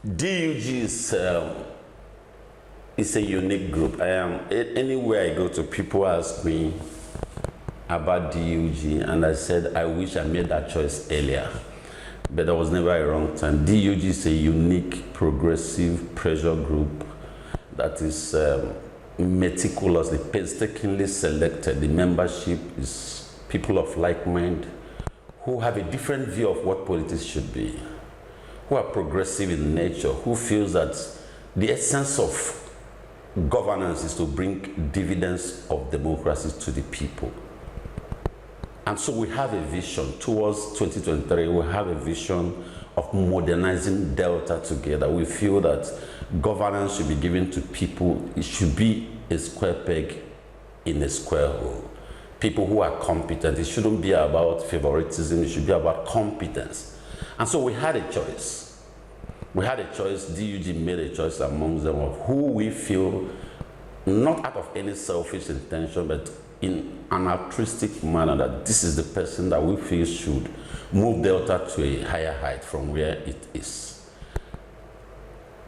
DUG is a unique group. Anywhere I go to, people ask me about DUG, and I said, I wish I made that choice earlier, but there was never a wrong time. DUG is a unique, progressive pressure group that is meticulously, painstakingly selected. The membership is people of like mind who have a different view of what politics should be, who are progressive in nature, who feels that the essence of governance is to bring dividends of democracy to the people. And so we have a vision towards 2023, we have a vision of modernizing Delta together. We feel that governance should be given to people. It should be a square peg in a square hole. People who are competent. It shouldn't be about favoritism, it should be about competence. And so we had a choice. We had a choice. DUG made a choice amongst them of who we feel, not out of any selfish intention, but in an altruistic manner, that this is the person that we feel should move Delta to a higher height from where it is.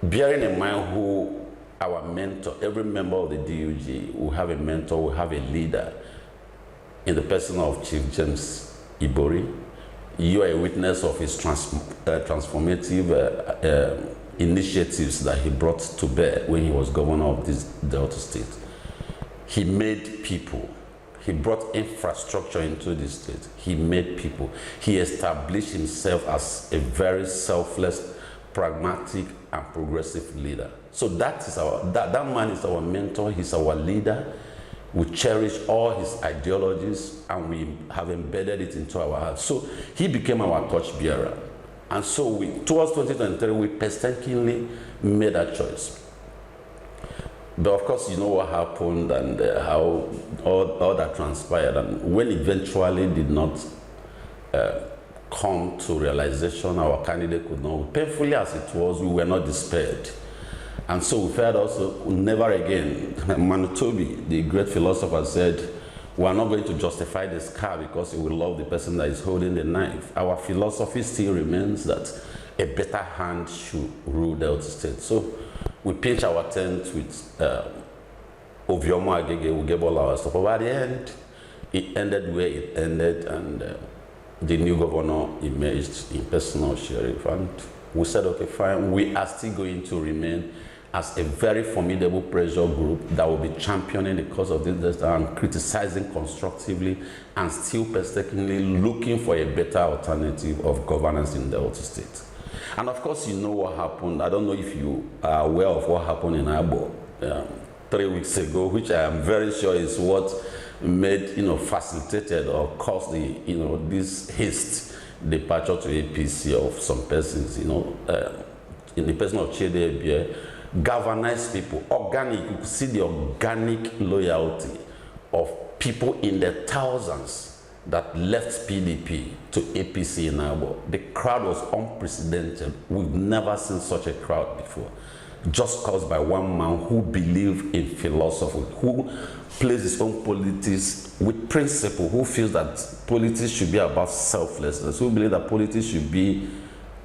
Bearing in mind who our mentor, every member of the DUG will have a mentor, will have a leader in the person of Chief James Ibori. You are a witness of his transformative initiatives that he brought to bear when he was governor of this Delta state. He made people. He brought infrastructure into the state. He made people. He established himself as a very selfless, pragmatic, and progressive leader. So that man is our mentor. He's our leader. We cherish all his ideologies, and we have embedded it into our hearts. So he became our torchbearer. And so towards 2023, we painstakingly made that choice. But of course, you know what happened and how all that transpired. And when eventually did not come to realization, our candidate could not, painfully as it was, we were not despaired. And so we felt also, never again. Manutobi, the great philosopher, said, we are not going to justify the scar because we will love the person that is holding the knife. Our philosophy still remains that a better hand should rule Delta State. So we pitched our tent with Oviomo Agege, we gave all our stuff. But at the end, it ended where it ended, and the new governor emerged in person of Sheriff. And we said, okay, fine, we are still going to remain as a very formidable pressure group that will be championing the cause of this and criticizing constructively and still painstakingly looking for a better alternative of governance in Delta State. And of course, you know what happened. I don't know if you are aware of what happened in Agbor 3 weeks ago, which I am very sure is what made, facilitated or caused the, this haste departure to APC of some persons, in the person of Chiedu Ebie, galvanized people, organic. You could see the organic loyalty of people in the thousands that left PDP to APC in Agbor. The crowd was unprecedented. We've never seen such a crowd before. Just caused by one man who believed in philosophy, who plays his own politics with principle, who feels that politics should be about selflessness, who believes that politics should be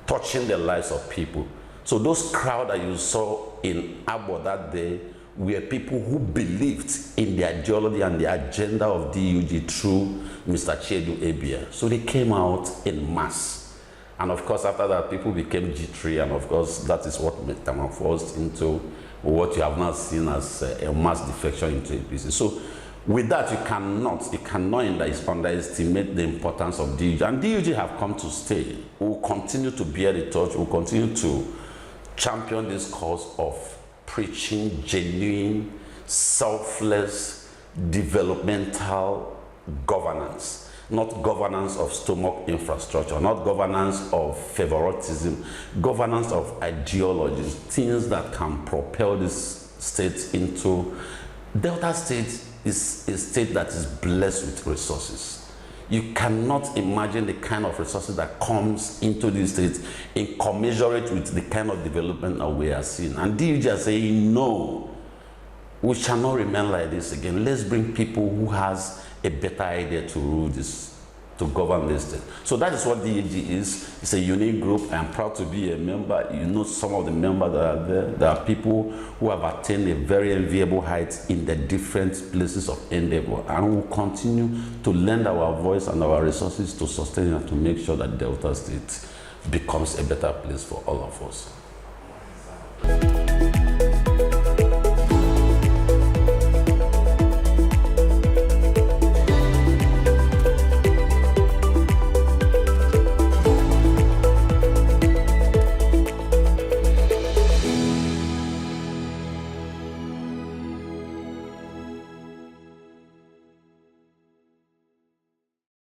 touching the lives of people. So those crowds that you saw in Agbor that day were people who believed in the ideology and the agenda of DUG through Mr. Chiedu Ebie. So they came out in mass. And of course, after that, people became G3, and of course, that is what metamorphosed into what you have now seen as a mass defection into APC. So with that, you cannot underestimate the importance of DUG. And DUG have come to stay. We will continue to bear the torch. We will continue to champion this cause of preaching genuine, selfless, developmental governance. Not governance of stomach infrastructure, not governance of favoritism, governance of ideologies, things that can propel this state into. Delta State is a state that is blessed with resources. You cannot imagine the kind of resources that comes into this state in commensurate with the kind of development that we are seeing. And DUG are saying, no, we shall not remain like this again. Let's bring people who has a better idea to rule this to govern this thing. So that is what DAG is. It's a unique group. I am proud to be a member. You know some of the members that are there. There are people who have attained a very enviable height in the different places of endeavor, and we will continue to lend our voice and our resources to sustain and to make sure that Delta State becomes a better place for all of us.